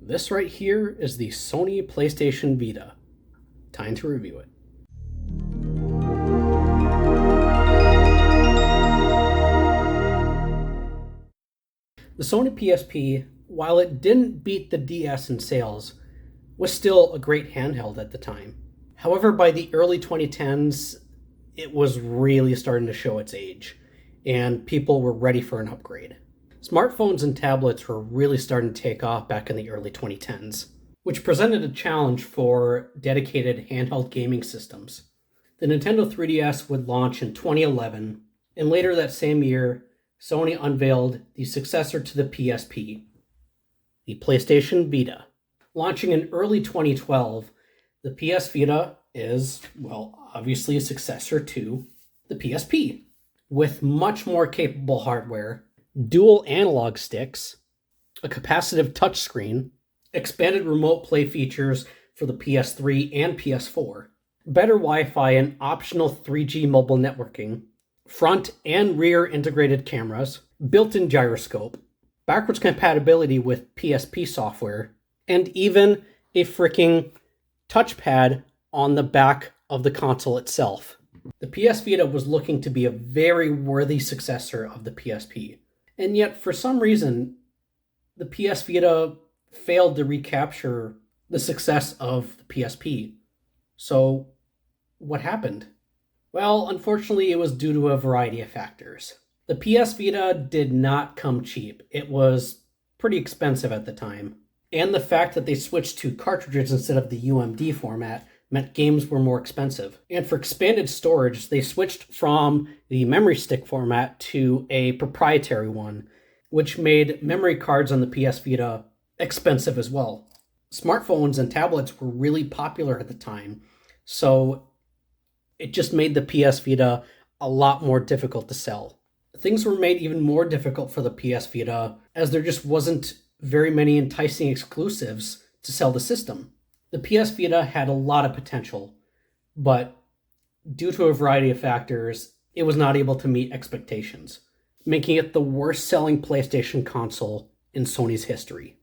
This right here is the Sony PlayStation Vita. Time to review it. The Sony PSP, while it didn't beat the DS in sales, was still a great handheld at the time. However, by the early 2010s, it was really starting to show its age, and people were ready for an upgrade. Smartphones and tablets were really starting to take off back in the early 2010s, which presented a challenge for dedicated handheld gaming systems. The Nintendo 3DS would launch in 2011, and later that same year, Sony unveiled the successor to the PSP, the PlayStation Vita. Launching in early 2012, the PS Vita is, well, obviously a successor to the PSP, with much more capable hardware, dual analog sticks, a capacitive touchscreen, expanded remote play features for the PS3 and PS4, better Wi-Fi and optional 3G mobile networking, front and rear integrated cameras, built-in gyroscope, backwards compatibility with PSP software, and even a freaking touchpad on the back of the console itself. The PS Vita was looking to be a very worthy successor of the PSP. And yet, for some reason, the PS Vita failed to recapture the success of the PSP. So, what happened? Well, unfortunately, it was due to a variety of factors. The PS Vita did not come cheap. It was pretty expensive at the time. And the fact that they switched to cartridges instead of the UMD format meant games were more expensive. And for expanded storage, they switched from the memory stick format to a proprietary one, which made memory cards on the PS Vita expensive as well. Smartphones and tablets were really popular at the time, so it just made the PS Vita a lot more difficult to sell. Things were made even more difficult for the PS Vita as there just wasn't very many enticing exclusives to sell the system. The PS Vita had a lot of potential, but due to a variety of factors, it was not able to meet expectations, making it the worst-selling PlayStation console in Sony's history,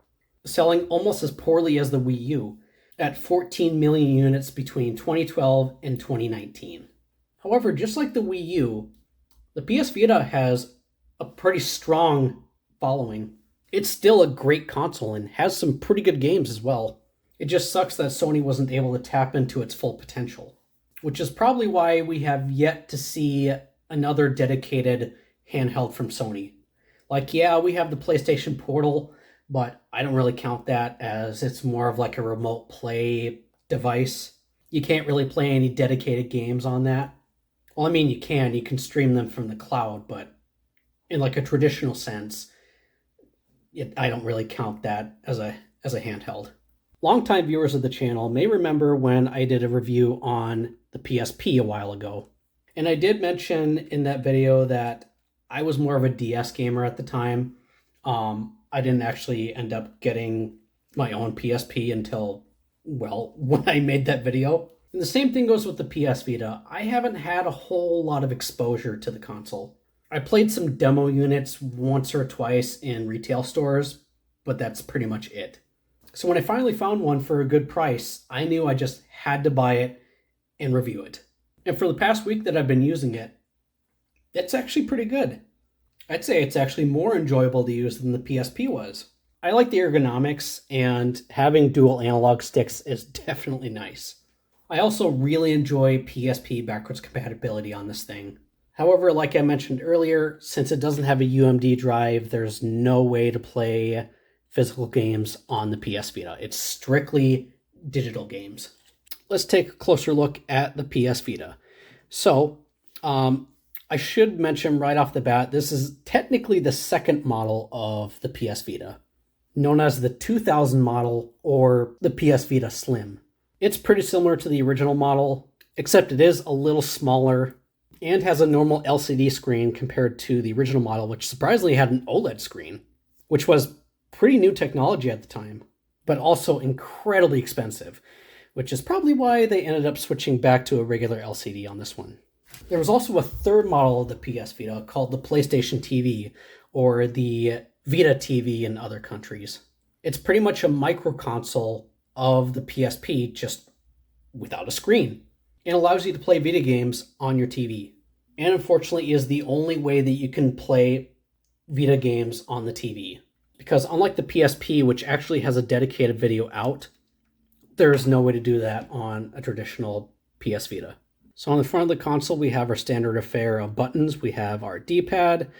selling almost as poorly as the Wii U, at 14 million units between 2012 and 2019. However, just like the Wii U, the PS Vita has a pretty strong following. It's still a great console and has some pretty good games as well. It just sucks that Sony wasn't able to tap into its full potential, which is probably why we have yet to see another dedicated handheld from Sony. Like, yeah, we have the PlayStation Portal, but I don't really count that as it's more of like a remote play device. You can't really play any dedicated games on that. Well, I mean, you can stream them from the cloud, but in like a traditional sense, I don't really count that as a handheld. Longtime viewers of the channel may remember when I did a review on the PSP a while ago. And I did mention in that video that I was more of a DS gamer at the time. I didn't actually end up getting my own PSP until, well, when I made that video. And the same thing goes with the PS Vita. I haven't had a whole lot of exposure to the console. I played some demo units once or twice in retail stores, but that's pretty much it. So when I finally found one for a good price, I knew I just had to buy it and review it. And for the past week that I've been using it, it's actually pretty good. I'd say it's actually more enjoyable to use than the PSP was. I like the ergonomics, and having dual analog sticks is definitely nice. I also really enjoy PSP backwards compatibility on this thing. However, like I mentioned earlier, since it doesn't have a UMD drive, there's no way to play physical games on the PS Vita. It's strictly digital games. Let's take a closer look at the PS Vita. So, I should mention right off the bat, this is technically the second model of the PS Vita, known as the 2000 model or the PS Vita Slim. It's pretty similar to the original model, except it is a little smaller and has a normal LCD screen compared to the original model, which surprisingly had an OLED screen, which was pretty new technology at the time, but also incredibly expensive, which is probably why they ended up switching back to a regular LCD on this one. There was also a third model of the PS Vita called the PlayStation TV, or the Vita TV in other countries. It's pretty much a micro console of the PSP, just without a screen, and allows you to play video games on your TV. And unfortunately is the only way that you can play Vita games on the TV. Because unlike the PSP, which actually has a dedicated video out, there's no way to do that on a traditional PS Vita. So on the front of the console, we have our standard affair of buttons. We have our D-pad,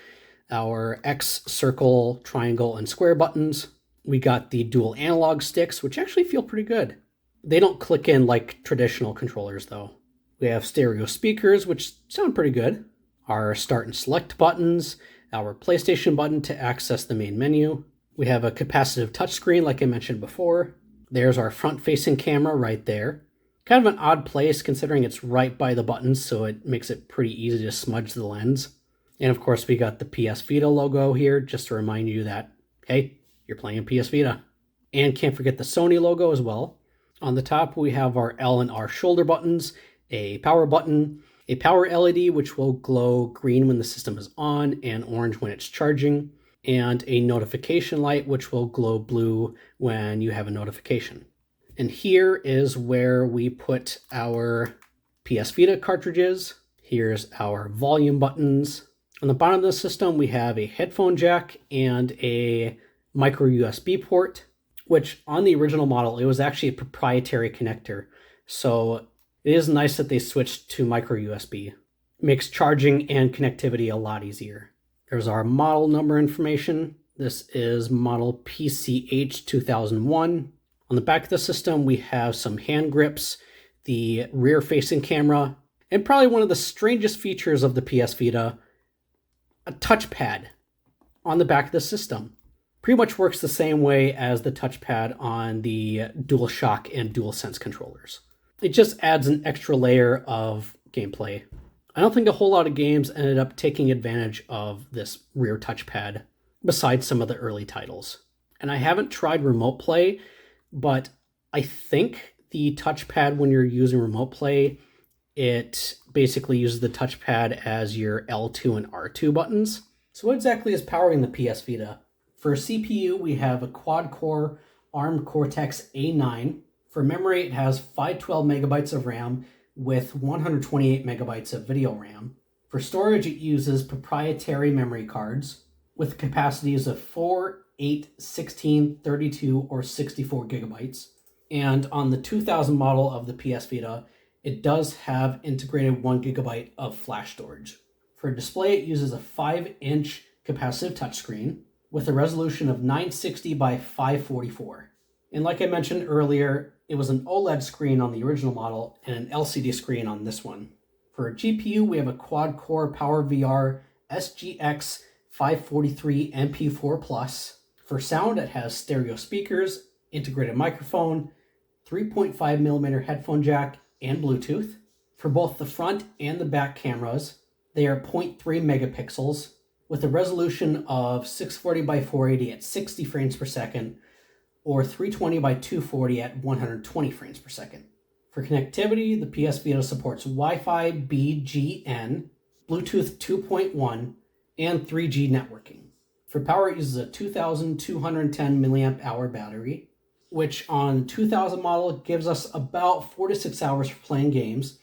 our X, circle, triangle, and square buttons. We got the dual analog sticks, which actually feel pretty good. They don't click in like traditional controllers, though. We have stereo speakers, which sound pretty good. Our start and select buttons, our PlayStation button to access the main menu. We have a capacitive touchscreen, like I mentioned before. There's our front-facing camera right there. Kind of an odd place considering it's right by the buttons, so it makes it pretty easy to smudge the lens. And of course, we got the PS Vita logo here, just to remind you that, hey, you're playing PS Vita. And can't forget the Sony logo as well. On the top, we have our L and R shoulder buttons, a power button, a power LED, which will glow green when the system is on and orange when it's charging, and a notification light, which will glow blue when you have a notification. And here is where we put our PS Vita cartridges. Here's our volume buttons. On the bottom of the system, we have a headphone jack and a micro USB port, which on the original model, it was actually a proprietary connector. So it is nice that they switched to micro USB. Makes charging and connectivity a lot easier. There's our model number information. This is model PCH 2001. On the back of the system, we have some hand grips, the rear-facing camera, and probably one of the strangest features of the PS Vita, a touchpad on the back of the system. Pretty much works the same way as the touchpad on the DualShock and DualSense controllers. It just adds an extra layer of gameplay. I don't think a whole lot of games ended up taking advantage of this rear touchpad besides some of the early titles. And I haven't tried remote play, but I think the touchpad when you're using remote play, it basically uses the touchpad as your L2 and R2 buttons. So what exactly is powering the PS Vita? For CPU, we have a quad-core ARM Cortex-A9. For memory, it has 512 megabytes of RAM with 128 megabytes of video RAM. For storage, it uses proprietary memory cards with capacities of 4, 8, 16, 32, or 64 gigabytes. And on the 2000 model of the PS Vita, it does have integrated 1 gigabyte of flash storage. For display, it uses a 5-inch capacitive touchscreen with a resolution of 960 by 544. And like I mentioned earlier, it was an OLED screen on the original model and an LCD screen on this one. For a GPU, we have a quad-core PowerVR SGX 543 MP4 Plus. For sound, it has stereo speakers, integrated microphone, 3.5mm headphone jack, and Bluetooth. For both the front and the back cameras, they are 0.3 megapixels with a resolution of 640 by 480 at 60 frames per second or 320 by 240 at 120 frames per second. For connectivity, the PS Vita supports Wi-Fi BGN, Bluetooth 2.1, and 3G networking. For power, it uses a 2,210 milliamp hour battery, which on 2000 model gives us about 4 to 6 hours for playing games,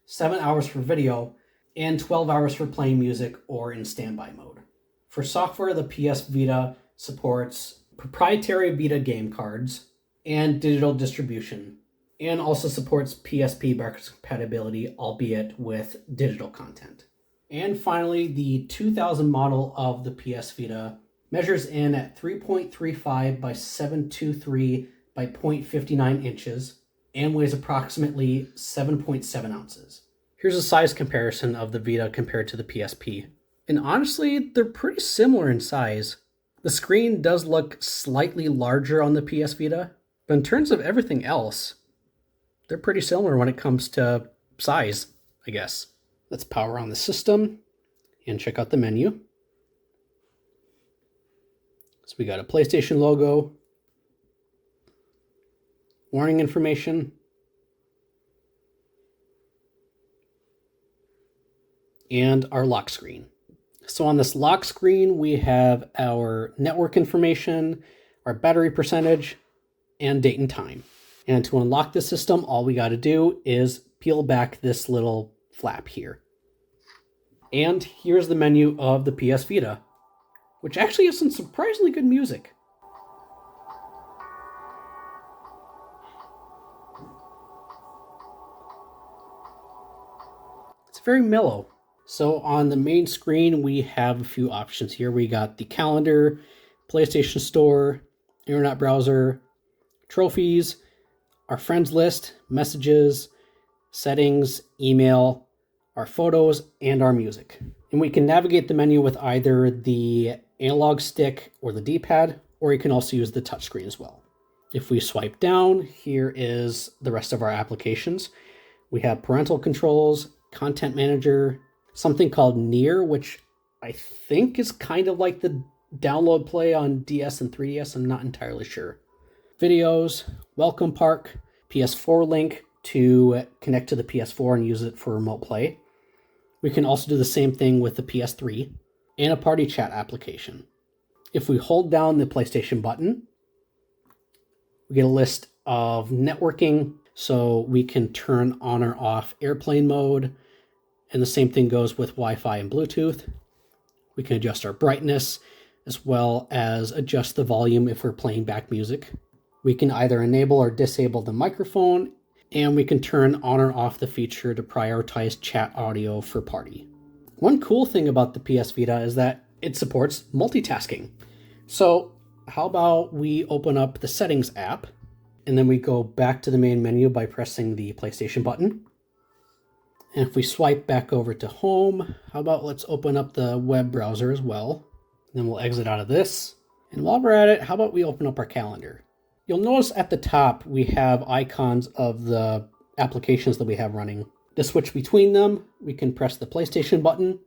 7 hours for video, and 12 hours for playing music or in standby mode. For software, the PS Vita supports proprietary Vita game cards and digital distribution, and also supports PSP backwards compatibility, albeit with digital content. And finally, the 2000 model of the PS Vita measures in at 3.35 by 723 by 0.59 inches and weighs approximately 7.7 ounces. Here's a size comparison of the Vita compared to the PSP. And honestly, they're pretty similar in size. The screen does look slightly larger on the PS Vita, but in terms of everything else, they're pretty similar when it comes to size, I guess. Let's power on the system and check out the menu. So we got a PlayStation logo, warning information, and our lock screen. So on this lock screen, we have our network information, our battery percentage, and date and time. And to unlock the system, all we got to do is peel back this little flap here. And here's the menu of the PS Vita, which actually has some surprisingly good music. It's very mellow. So on the main screen, we have a few options here. We got the calendar, PlayStation Store, internet browser, trophies, our friends list, messages, settings, email, our photos, and our music. And we can navigate the menu with either the analog stick or the D-pad, or you can also use the touchscreen as well. If we swipe down, here is the rest of our applications. We have parental controls, content manager, something called Near, which I think is kind of like the download play on DS and 3DS. I'm not entirely sure. Videos, welcome park, PS4 link to connect to the PS4 and use it for remote play. We can also do the same thing with the PS3 and a party chat application. If we hold down the PlayStation button, we get a list of networking, so we can turn on or off airplane mode, and the same thing goes with Wi-Fi and Bluetooth. We can adjust our brightness as well as adjust the volume if we're playing back music. We can either enable or disable the microphone, and we can turn on or off the feature to prioritize chat audio for party. One cool thing about the PS Vita is that it supports multitasking. So how about we open up the settings app, and then we go back to the main menu by pressing the PlayStation button. And if we swipe back over to home, how about let's open up the web browser as well. Then we'll exit out of this. And while we're at it, how about we open up our calendar? You'll notice at the top, we have icons of the applications that we have running. To switch between them, we can press the PlayStation button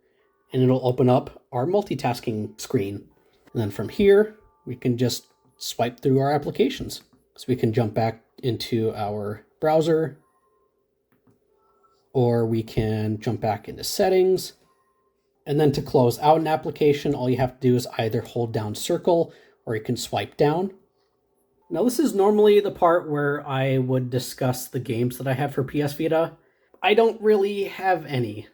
and it'll open up our multitasking screen. And then from here, we can just swipe through our applications. So we can jump back into our browser, or we can jump back into settings. And then to close out an application, all you have to do is either hold down circle or you can swipe down. Now this is normally the part where I would discuss the games that I have for PS Vita. I don't really have any,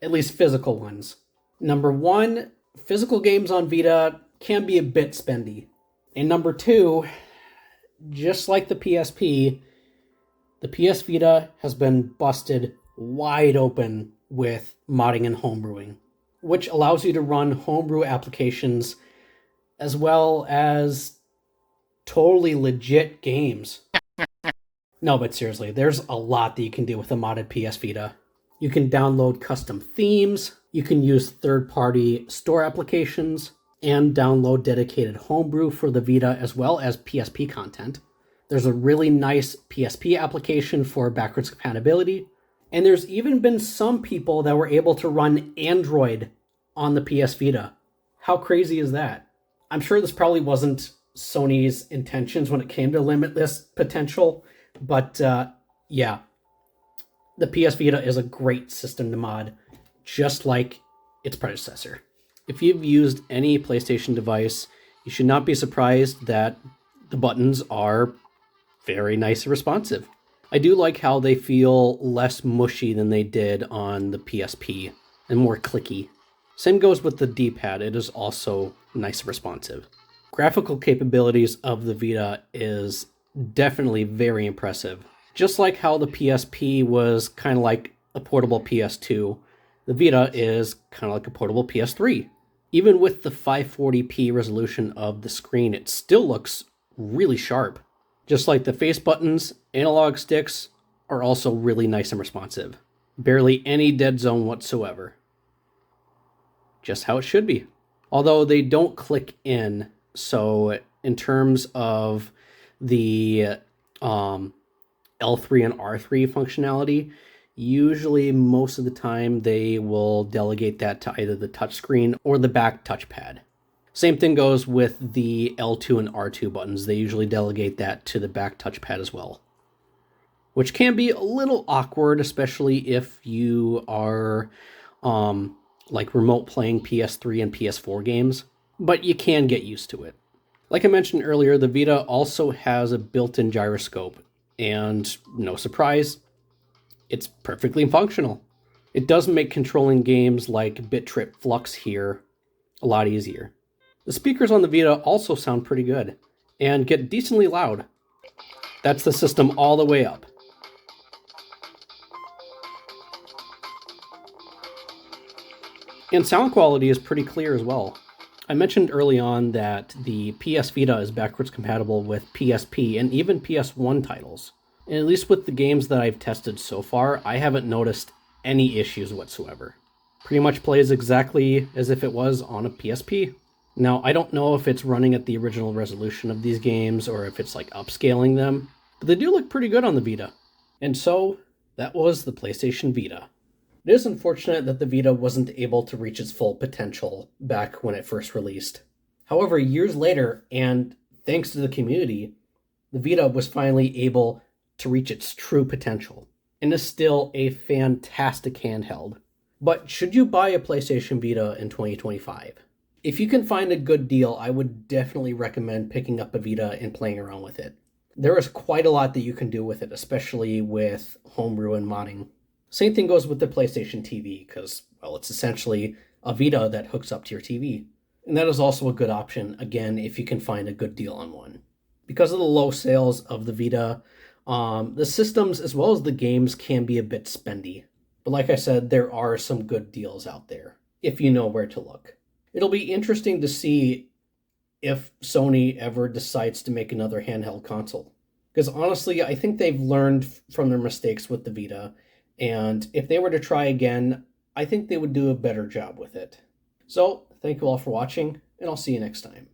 at least physical ones. Number one, physical games on Vita can be a bit spendy. And number two, just like the PSP, the PS Vita has been busted wide open with modding and homebrewing, which allows you to run homebrew applications as well as totally legit games. No, but seriously, there's a lot that you can do with a modded PS Vita. You can download custom themes, you can use third-party store applications, and download dedicated homebrew for the Vita as well as PSP content. There's a really nice PSP application for backwards compatibility, and there's even been some people that were able to run Android on the PS Vita. How crazy is that? I'm sure this probably wasn't Sony's intentions when it came to limitless potential, but yeah, the PS Vita is a great system to mod, just like its predecessor. If you've used any PlayStation device, you should not be surprised that the buttons are very nice and responsive. I do like how they feel less mushy than they did on the PSP and more clicky. Same goes with the D-pad, it is also nice and responsive. Graphical capabilities of the Vita is definitely very impressive. Just like how the PSP was kind of like a portable PS2, the Vita is kind of like a portable PS3. Even with the 540p resolution of the screen, it still looks really sharp. Just like the face buttons, analog sticks are also really nice and responsive. Barely any dead zone whatsoever. Just how it should be. Although they don't click in, so in terms of the L3 and R3 functionality, usually most of the time they will delegate that to either the touchscreen or the back touchpad. Same thing goes with the L2 and R2 buttons. They usually delegate that to the back touchpad as well, which can be a little awkward, especially if you are like remote playing PS3 and PS4 games, but you can get used to it. Like I mentioned earlier, the Vita also has a built-in gyroscope, and no surprise, it's perfectly functional. It does make controlling games like Bit Trip Flux here a lot easier. The speakers on the Vita also sound pretty good and get decently loud. That's the system all the way up. And sound quality is pretty clear as well. I mentioned early on that the PS Vita is backwards compatible with PSP and even PS1 titles. And at least with the games that I've tested so far, I haven't noticed any issues whatsoever. Pretty much plays exactly as if it was on a PSP. Now, I don't know if it's running at the original resolution of these games or if it's like upscaling them, but they do look pretty good on the Vita. And so, that was the PlayStation Vita. It is unfortunate that the Vita wasn't able to reach its full potential back when it first released. However, years later, and thanks to the community, the Vita was finally able to reach its true potential and is still a fantastic handheld. But should you buy a PlayStation Vita in 2025? If you can find a good deal, I would definitely recommend picking up a Vita and playing around with it. There is quite a lot that you can do with it, especially with homebrew and modding. Same thing goes with the PlayStation TV, because, well, it's essentially a Vita that hooks up to your TV. And that is also a good option, again, if you can find a good deal on one. Because of the low sales of the Vita, the systems as well as the games can be a bit spendy. But like I said, there are some good deals out there, if you know where to look. It'll be interesting to see if Sony ever decides to make another handheld console. Because honestly, I think they've learned from their mistakes with the Vita, and if they were to try again, I think they would do a better job with it. So, thank you all for watching, and I'll see you next time.